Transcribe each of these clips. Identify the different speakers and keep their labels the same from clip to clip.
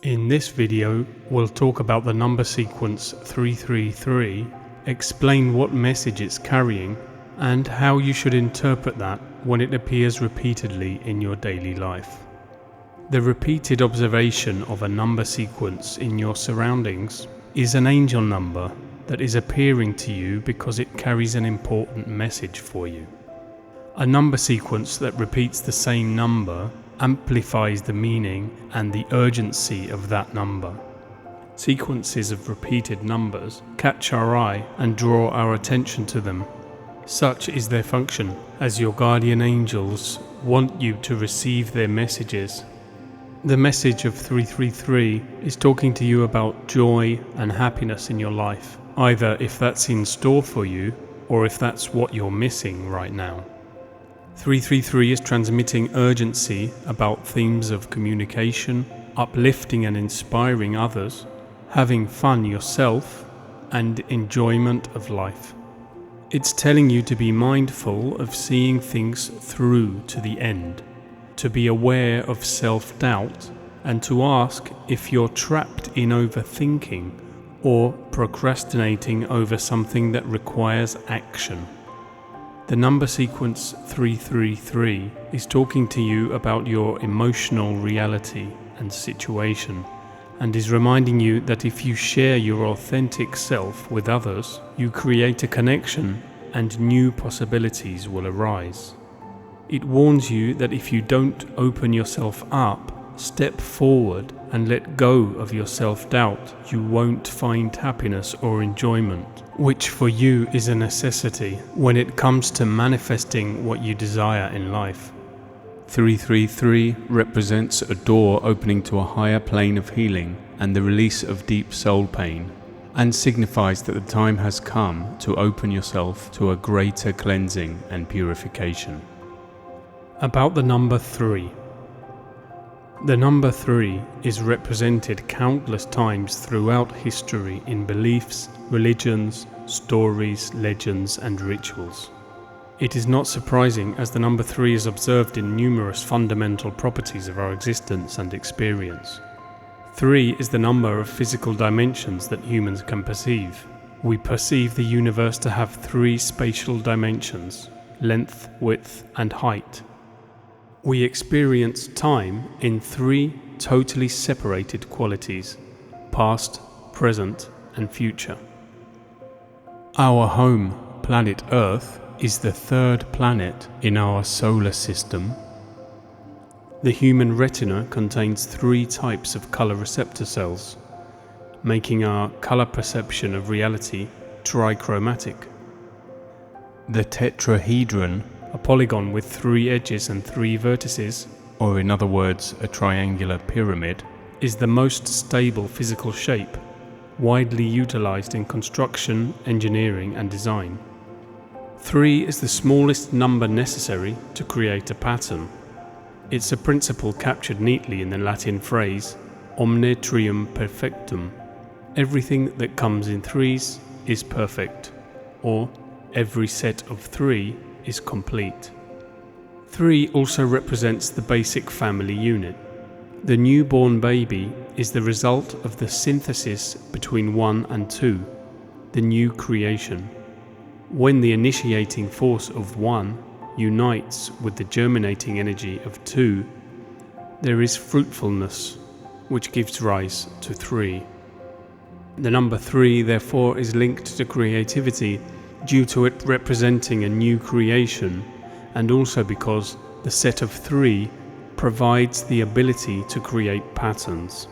Speaker 1: In this video, we'll talk about the number sequence 333, explain what message it's carrying, and how you should interpret that when it appears repeatedly in your daily life. The repeated observation of a number sequence in your surroundings is an angel number that is appearing to you because it carries an important message for you. A number sequence that repeats the same number amplifies the meaning and the urgency of that number. Sequences of repeated numbers catch our eye and draw our attention to them. Such is their function, as your guardian angels want you to receive their messages. The message of 333 is talking to you about joy and happiness in your life, either if that's in store for you or if that's what you're missing right now. 333 is transmitting urgency about themes of communication, uplifting and inspiring others, having fun yourself, and enjoyment of life. It's telling you to be mindful of seeing things through to the end, to be aware of self-doubt, and to ask if you're trapped in overthinking or procrastinating over something that requires action. The number sequence 333 is talking to you about your emotional reality and situation, and is reminding you that if you share your authentic self with others, you create a connection and new possibilities will arise. It warns you that if you don't open yourself up, step forward and let go of your self-doubt, you won't find happiness or enjoyment, which for you is a necessity when it comes to manifesting what you desire in life. 333 represents a door opening to a higher plane of healing and the release of deep soul pain, and signifies that the time has come to open yourself to a greater cleansing and purification. About the number 3. The number 3 is represented countless times throughout history in beliefs, religions, stories, legends, and rituals. It is not surprising, as the number 3 is observed in numerous fundamental properties of our existence and experience. 3 is the number of physical dimensions that humans can perceive. We perceive the universe to have 3 spatial dimensions: length, width, and height. We experience time in 3 totally separated qualities: past, present, and future. Our home, planet Earth, is the 3rd planet in our solar system. The human retina contains 3 types of color receptor cells, making our color perception of reality trichromatic. The tetrahedron, a polygon with 3 edges and 3 vertices, or in other words, a triangular pyramid, is the most stable physical shape, widely utilized in construction, engineering, and design. 3 is the smallest number necessary to create a pattern. It's a principle captured neatly in the Latin phrase, omne trium perfectum. Everything that comes in 3s is perfect, or every set of 3 is complete. 3 also represents the basic family unit. The newborn baby is the result of the synthesis between 1 and 2, the new creation. When the initiating force of 1 unites with the germinating energy of 2, there is fruitfulness, which gives rise to 3. The number 3, therefore, is linked to creativity due to it representing a new creation, and also because the set of 3 provides the ability to create patterns.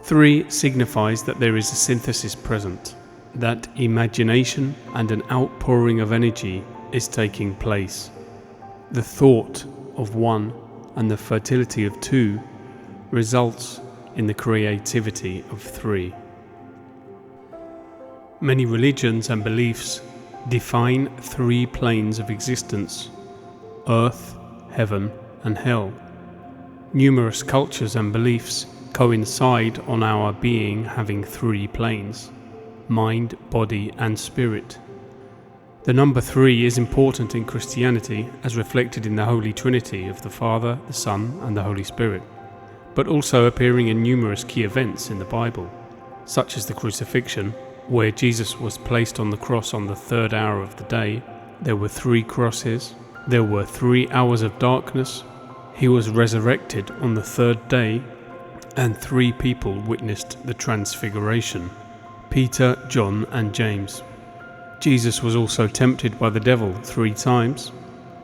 Speaker 1: 3 signifies that there is a synthesis present, that imagination and an outpouring of energy is taking place. The thought of 1 and the fertility of 2 results in the creativity of 3. Many religions and beliefs define 3 planes of existence: earth, heaven, and hell. Numerous cultures and beliefs coincide on our being having 3 planes: mind, body, and spirit. The number 3 is important in Christianity as reflected in the Holy Trinity of the Father, the Son, and the Holy Spirit, but also appearing in numerous key events in the Bible, such as the crucifixion, where Jesus was placed on the cross on the 3rd hour of the day. There were 3 crosses, there were 3 hours of darkness, he was resurrected on the 3rd day, and 3 people witnessed the transfiguration: Peter, John, and James. Jesus was also tempted by the devil 3 times,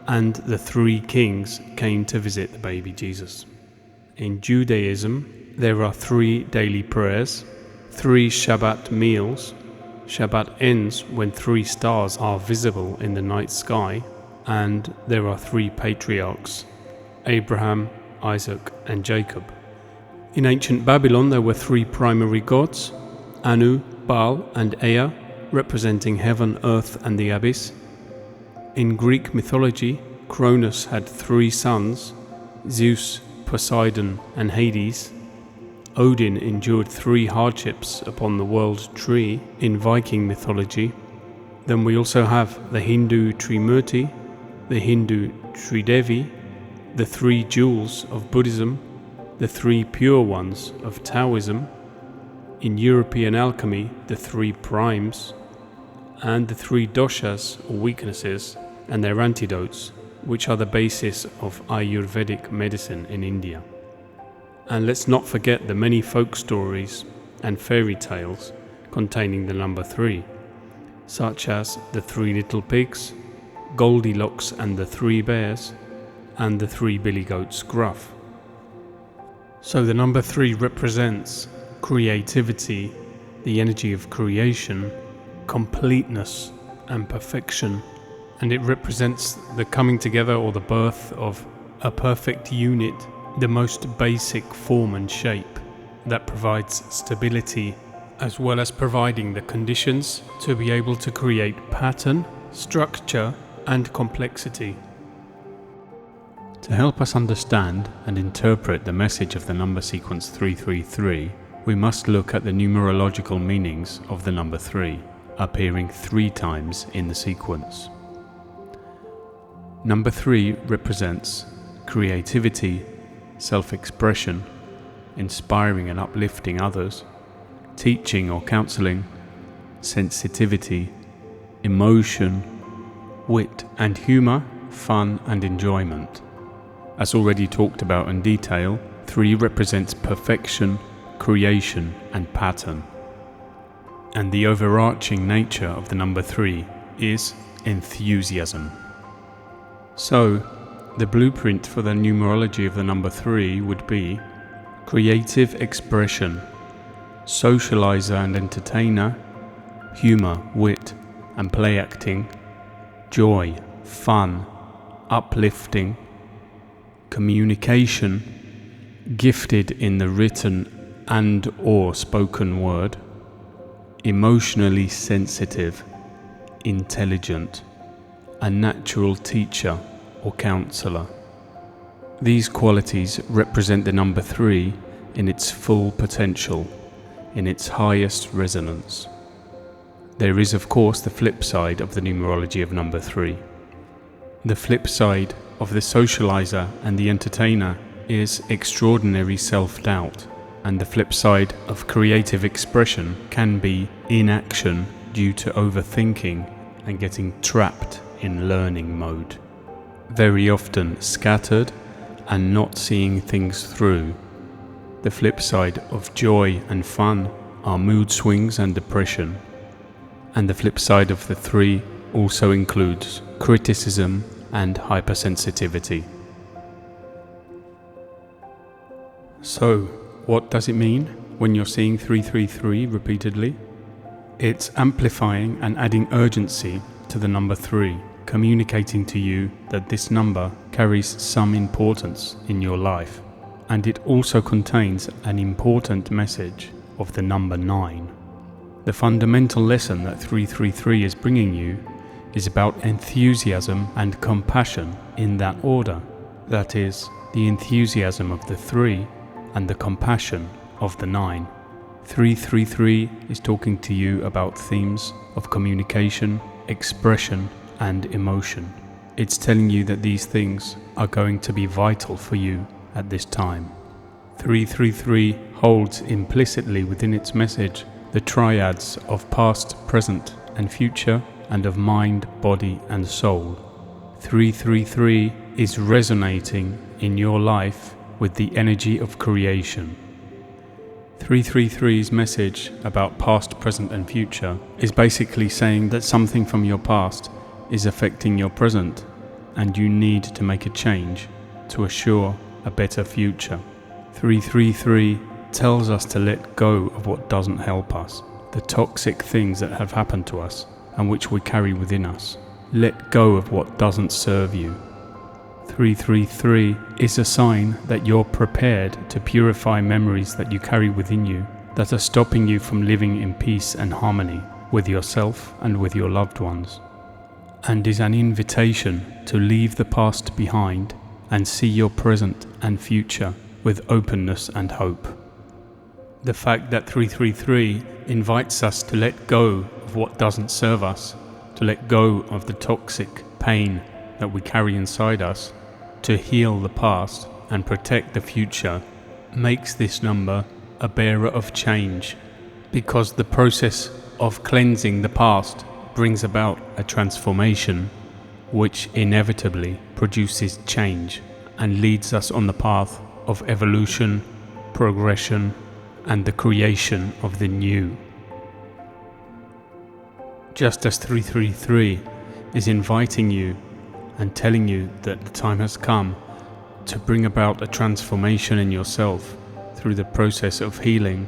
Speaker 1: and the 3 kings came to visit the baby Jesus. In Judaism, there are 3 daily prayers, 3 Shabbat meals. Shabbat ends when 3 stars are visible in the night sky, and there are 3 patriarchs: Abraham, Isaac, and Jacob. In ancient Babylon, there were 3 primary gods: Anu, Baal, and Ea, representing heaven, earth, and the abyss. In Greek mythology, Cronus had 3 sons: Zeus, Poseidon, and Hades. Odin endured 3 hardships upon the world tree in Viking mythology. Then we also have the Hindu Trimurti, the Hindu Tridevi, the 3 jewels of Buddhism, the 3 pure ones of Taoism. In European alchemy, the 3 primes, and the 3 doshas or weaknesses and their antidotes, which are the basis of Ayurvedic medicine in India. And let's not forget the many folk stories and fairy tales containing the number 3, such as the 3 little pigs, Goldilocks and the 3 bears, and the 3 billy goats Gruff. So the number 3 represents creativity, the energy of creation, completeness and perfection, and it represents the coming together or the birth of a perfect unit, the most basic form and shape that provides stability, as well as providing the conditions to be able to create pattern, structure, and complexity. To help us understand and interpret the message of the number sequence 333, we must look at the numerological meanings of the number 3, appearing 3 times in the sequence. Number 3 represents creativity, self-expression, inspiring and uplifting others, teaching or counseling, sensitivity, emotion, wit and humor, fun and enjoyment. As already talked about in detail, 3 represents perfection, creation and pattern. And the overarching nature of the number 3 is enthusiasm. So, the blueprint for the numerology of the number 3 would be creative expression, socializer and entertainer, humor, wit and play acting, joy, fun, uplifting, communication, gifted in the written and or spoken word, emotionally sensitive, intelligent, a natural teacher or counselor. These qualities represent the number 3 in its full potential, in its highest resonance. There is of course the flip side of the numerology of number 3. The flip side of the socializer and the entertainer is extraordinary self-doubt, and the flip side of creative expression can be inaction due to overthinking and getting trapped in learning mode. Very often scattered and not seeing things through. The flip side of joy and fun are mood swings and depression. And the flip side of the 3 also includes criticism and hypersensitivity. So, what does it mean when you're seeing 333 repeatedly? It's amplifying and adding urgency to the number 3, communicating to you that this number carries some importance in your life. And it also contains an important message of the number 9. The fundamental lesson that 333 is bringing you is about enthusiasm and compassion in that order. That is, the enthusiasm of the 3 and the compassion of the 9. 333 is talking to you about themes of communication, expression, and emotion. It's telling you that these things are going to be vital for you at this time. 333 holds implicitly within its message the triads of past, present, and future, and of mind, body, and soul. 333 is resonating in your life with the energy of creation. 333's message about past, present, and future is basically saying that something from your past is affecting your present, and you need to make a change to assure a better future. 333 tells us to let go of what doesn't help us, the toxic things that have happened to us and which we carry within us. Let go of what doesn't serve you. 333 is a sign that you're prepared to purify memories that you carry within you that are stopping you from living in peace and harmony with yourself and with your loved ones, and is an invitation to leave the past behind and see your present and future with openness and hope. The fact that 333 invites us to let go of what doesn't serve us, to let go of the toxic pain that we carry inside us, to heal the past and protect the future, makes this number a bearer of change, because the process of cleansing the past brings about a transformation which inevitably produces change and leads us on the path of evolution, progression, and the creation of the new. Just as 333 is inviting you and telling you that the time has come to bring about a transformation in yourself through the process of healing,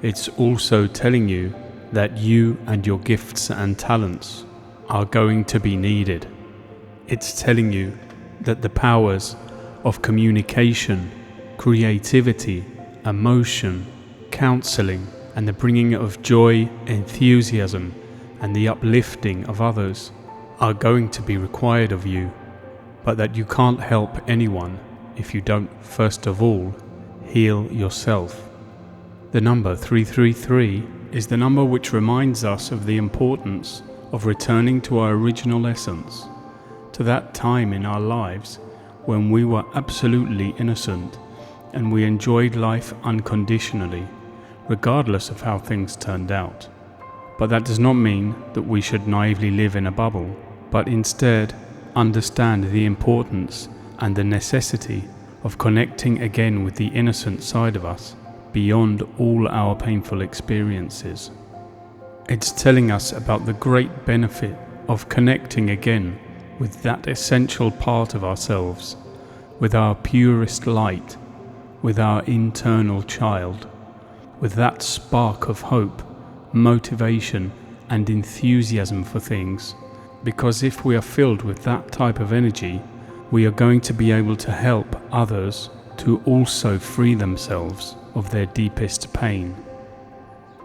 Speaker 1: it's also telling you that you and your gifts and talents are going to be needed. It's telling you that the powers of communication, creativity, emotion, counseling, and the bringing of joy, enthusiasm, and the uplifting of others are going to be required of you, but that you can't help anyone if you don't first of all heal yourself. The number 333 is the number which reminds us of the importance of returning to our original essence, to that time in our lives when we were absolutely innocent and we enjoyed life unconditionally, regardless of how things turned out. But that does not mean that we should naively live in a bubble, but instead understand the importance and the necessity of connecting again with the innocent side of us beyond all our painful experiences. It's telling us about the great benefit of connecting again with that essential part of ourselves, with our purest light, with our internal child, with that spark of hope, motivation, and enthusiasm for things. Because if we are filled with that type of energy, we are going to be able to help others to also free themselves of their deepest pain.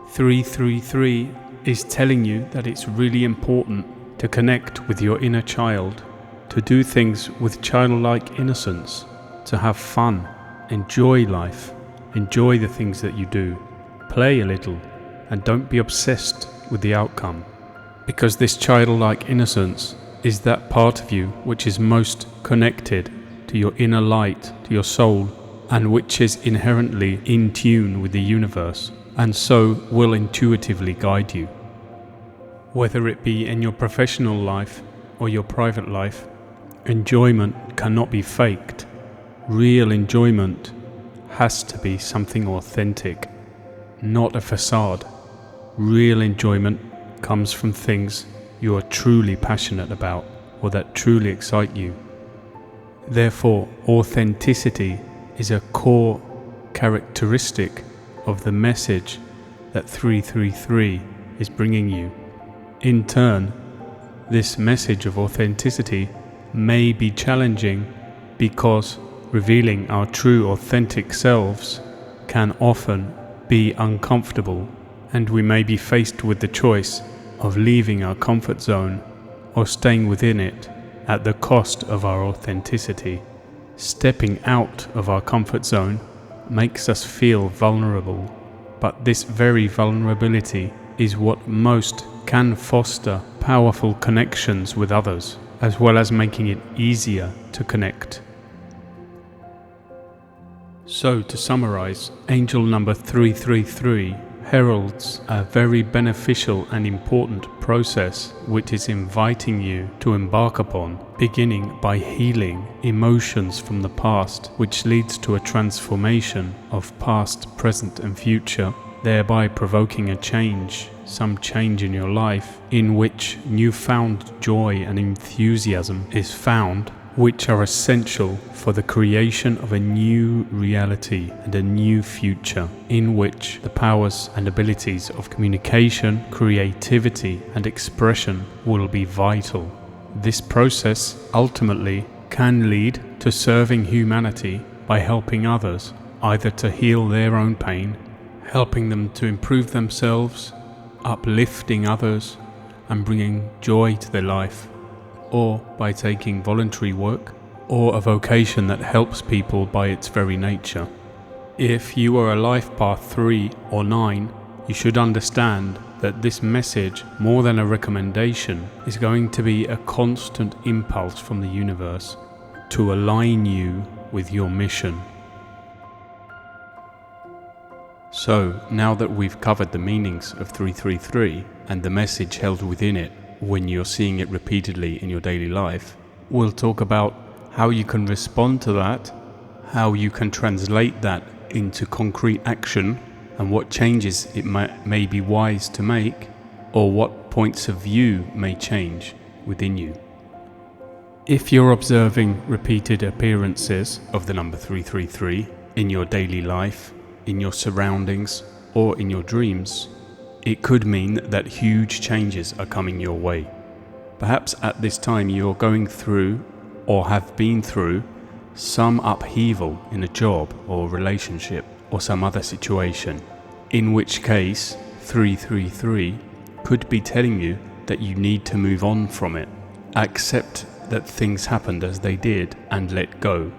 Speaker 1: 333 is telling you that it's really important to connect with your inner child, to do things with childlike innocence, to have fun, enjoy life, enjoy the things that you do, play a little, and don't be obsessed with the outcome. Because this childlike innocence is that part of you which is most connected to your inner light, to your soul, and which is inherently in tune with the universe, and so will intuitively guide you. Whether it be in your professional life or your private life, enjoyment cannot be faked. Real enjoyment has to be something authentic, not a facade. Real enjoyment comes from things you are truly passionate about or that truly excite you. Therefore, authenticity is a core characteristic of the message that 333 is bringing you. In turn, this message of authenticity may be challenging because revealing our true authentic selves can often be uncomfortable, and we may be faced with the choice of leaving our comfort zone or staying within it at the cost of our authenticity. Stepping out of our comfort zone makes us feel vulnerable, but this very vulnerability is what most can foster powerful connections with others, as well as making it easier to connect. So, to summarize, angel number 333 heralds a very beneficial and important process which is inviting you to embark upon, beginning by healing emotions from the past, which leads to a transformation of past, present and future, thereby provoking a change, some change in your life, in which newfound joy and enthusiasm is found, which are essential for the creation of a new reality and a new future, in which the powers and abilities of communication, creativity and expression will be vital. This process ultimately can lead to serving humanity by helping others, either to heal their own pain, helping them to improve themselves, uplifting others and bringing joy to their life, or by taking voluntary work, or a vocation that helps people by its very nature. If you are a life path 3 or 9, you should understand that this message, more than a recommendation, is going to be a constant impulse from the universe to align you with your mission. So, now that we've covered the meanings of 333 and the message held within it when you're seeing it repeatedly in your daily life, we'll talk about how you can respond to that, how you can translate that into concrete action, and what changes it may be wise to make, or what points of view may change within you. If you're observing repeated appearances of the number 333 in your daily life, in your surroundings, or in your dreams, it could mean that huge changes are coming your way. Perhaps at this time you're going through, or have been through, some upheaval in a job or relationship or some other situation, in which case 333 could be telling you that you need to move on from it, accept that things happened as they did and let go.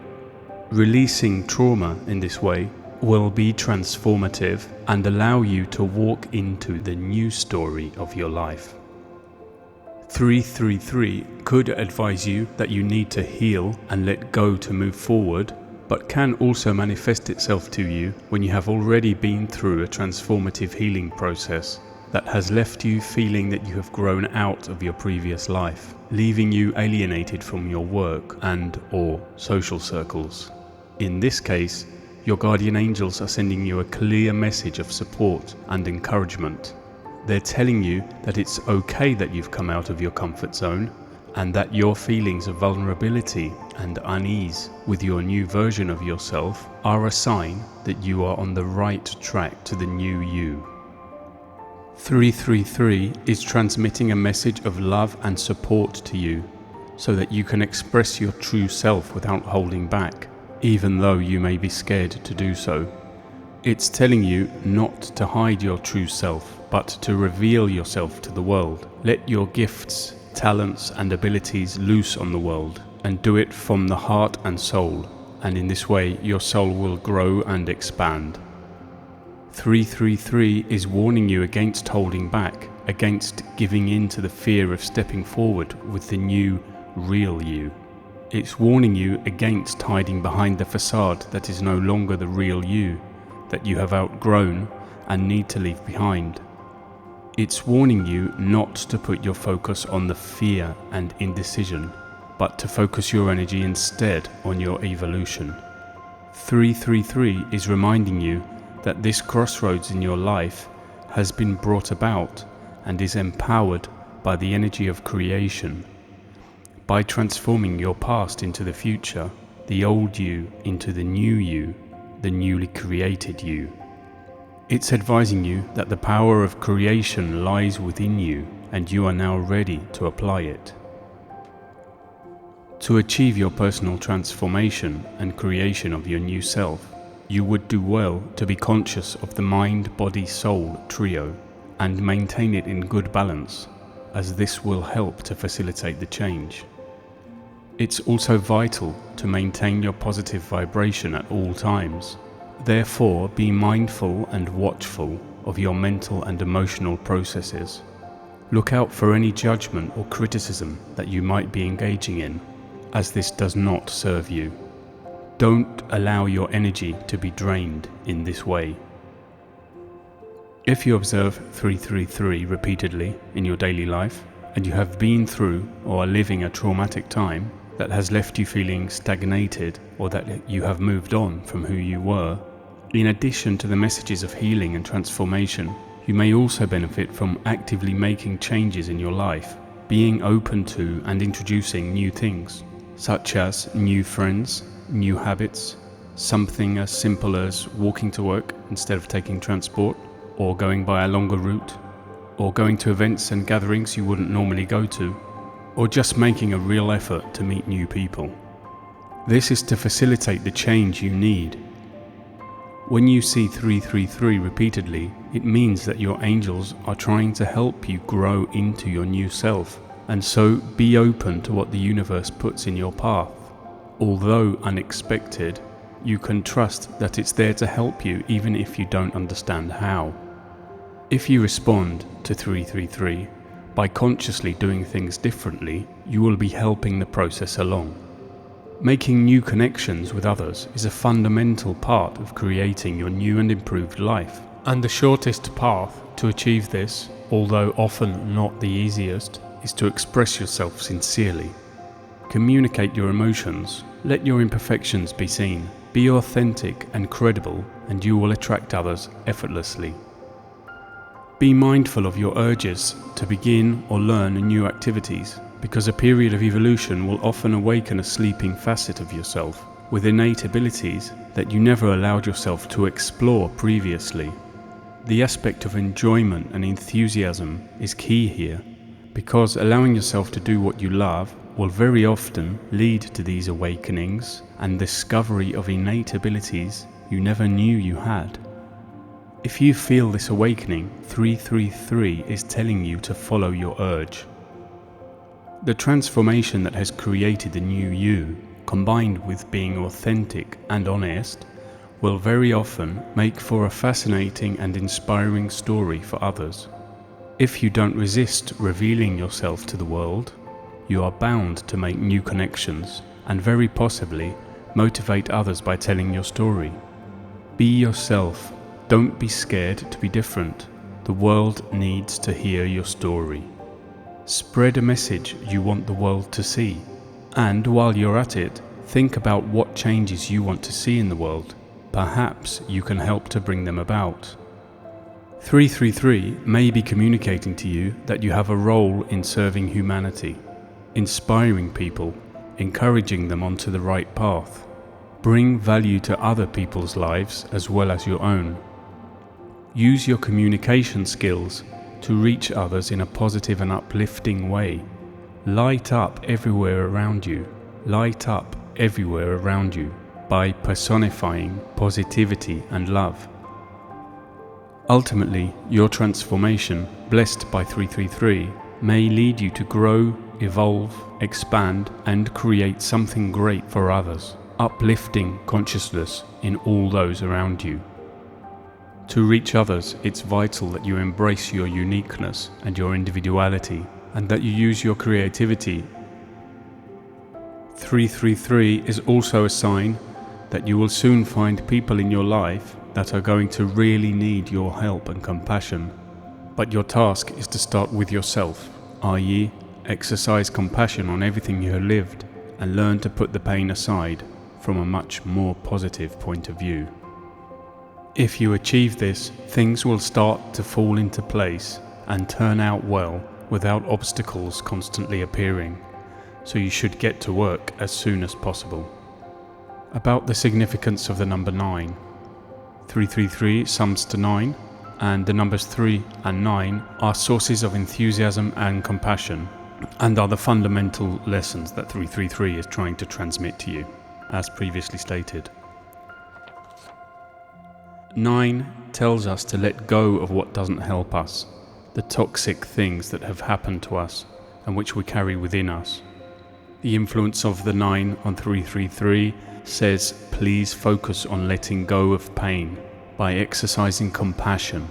Speaker 1: Releasing trauma in this way will be transformative and allow you to walk into the new story of your life. 333 could advise you that you need to heal and let go to move forward, but can also manifest itself to you when you have already been through a transformative healing process that has left you feeling that you have grown out of your previous life, leaving you alienated from your work and/or social circles. In this case, your guardian angels are sending you a clear message of support and encouragement. They're telling you that it's okay that you've come out of your comfort zone, and that your feelings of vulnerability and unease with your new version of yourself are a sign that you are on the right track to the new you. 333 is transmitting a message of love and support to you, so that you can express your true self without holding back, even though you may be scared to do so. It's telling you not to hide your true self, but to reveal yourself to the world. Let your gifts, talents and abilities loose on the world, and do it from the heart and soul, and in this way your soul will grow and expand. 333 is warning you against holding back, against giving in to the fear of stepping forward with the new, real you. It's warning you against hiding behind the facade that is no longer the real you, that you have outgrown and need to leave behind. It's warning you not to put your focus on the fear and indecision, but to focus your energy instead on your evolution. 333 is reminding you that this crossroads in your life has been brought about and is empowered by the energy of creation. By transforming your past into the future, the old you into the new you, the newly created you. It's advising you that the power of creation lies within you and you are now ready to apply it. To achieve your personal transformation and creation of your new self, you would do well to be conscious of the mind-body-soul trio and maintain it in good balance, as this will help to facilitate the change. It's also vital to maintain your positive vibration at all times. Therefore, be mindful and watchful of your mental and emotional processes. Look out for any judgment or criticism that you might be engaging in, as this does not serve you. Don't allow your energy to be drained in this way. If you observe 333 repeatedly in your daily life, and you have been through or are living a traumatic time that has left you feeling stagnated, or that you have moved on from who you were, in addition to the messages of healing and transformation, you may also benefit from actively making changes in your life, being open to and introducing new things, such as new friends, new habits, something as simple as walking to work instead of taking transport, or going by a longer route, or going to events and gatherings you wouldn't normally go to, or just making a real effort to meet new people. This is to facilitate the change you need. When you see 333 repeatedly, it means that your angels are trying to help you grow into your new self, and so be open to what the universe puts in your path. Although unexpected, you can trust that it's there to help you even if you don't understand how. If you respond to 333 by consciously doing things differently, you will be helping the process along. Making new connections with others is a fundamental part of creating your new and improved life. And the shortest path to achieve this, although often not the easiest, is to express yourself sincerely. Communicate your emotions, let your imperfections be seen, be authentic and credible, and you will attract others effortlessly. Be mindful of your urges to begin or learn new activities, because a period of evolution will often awaken a sleeping facet of yourself with innate abilities that you never allowed yourself to explore previously. The aspect of enjoyment and enthusiasm is key here, because allowing yourself to do what you love will very often lead to these awakenings and discovery of innate abilities you never knew you had. If you feel this awakening, 333 is telling you to follow your urge. The transformation that has created the new you, combined with being authentic and honest, will very often make for a fascinating and inspiring story for others. If you don't resist revealing yourself to the world, you are bound to make new connections and very possibly motivate others by telling your story. Be yourself. Don't be scared to be different. The world needs to hear your story. Spread a message you want the world to see. And while you're at it, think about what changes you want to see in the world. Perhaps you can help to bring them about. 333 may be communicating to you that you have a role in serving humanity, inspiring people, encouraging them onto the right path. Bring value to other people's lives as well as your own. Use your communication skills to reach others in a positive and uplifting way. Light up everywhere around you. Light up everywhere around you by personifying positivity and love. Ultimately, your transformation, blessed by 333, may lead you to grow, evolve, expand, and create something great for others, uplifting consciousness in all those around you. To reach others, it's vital that you embrace your uniqueness and your individuality, and that you use your creativity. 333 is also a sign that you will soon find people in your life that are going to really need your help and compassion. But your task is to start with yourself, i.e., exercise compassion on everything you have lived and learn to put the pain aside from a much more positive point of view. If you achieve this, things will start to fall into place and turn out well without obstacles constantly appearing, so you should get to work as soon as possible. About the significance of the number 9. 333 sums to 9, and the numbers 3 and 9 are sources of enthusiasm and compassion, and are the fundamental lessons that 333 is trying to transmit to you, as previously stated. 9 tells us to let go of what doesn't help us, the toxic things that have happened to us and which we carry within us. The influence of the 9 on 333 says, please focus on letting go of pain by exercising compassion.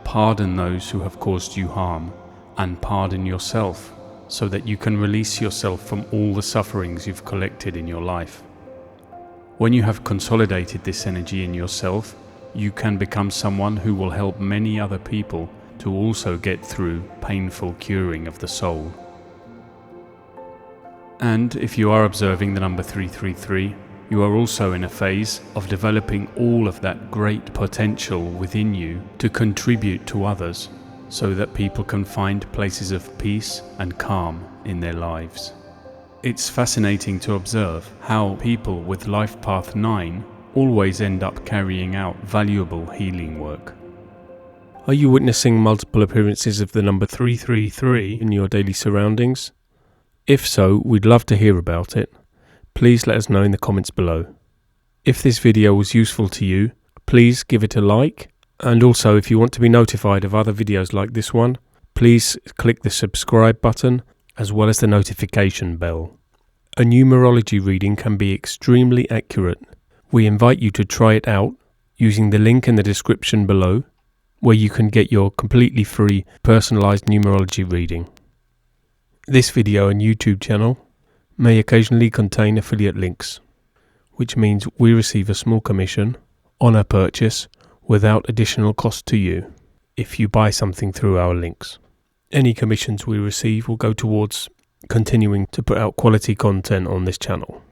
Speaker 1: Pardon those who have caused you harm. and pardon yourself so that you can release yourself from all the sufferings you've collected in your life. When you have consolidated this energy in yourself, you can become someone who will help many other people to also get through painful curing of the soul. And if you are observing the number 333, you are also in a phase of developing all of that great potential within you to contribute to others so that people can find places of peace and calm in their lives. It's fascinating to observe how people with Life Path 9 always end up carrying out valuable healing work.
Speaker 2: Are you witnessing multiple appearances of the number 333 in your daily surroundings? If so, we'd love to hear about it. Please let us know in the comments below. If this video was useful to you, please give it a like, and also if you want to be notified of other videos like this one, please click the subscribe button as well as the notification bell. A numerology reading can be extremely accurate. We invite you to try it out using the link in the description below, where you can get your completely free personalized numerology reading. This video and YouTube channel may occasionally contain affiliate links, which means we receive a small commission on a purchase without additional cost to you if you buy something through our links. Any commissions we receive will go towards continuing to put out quality content on this channel.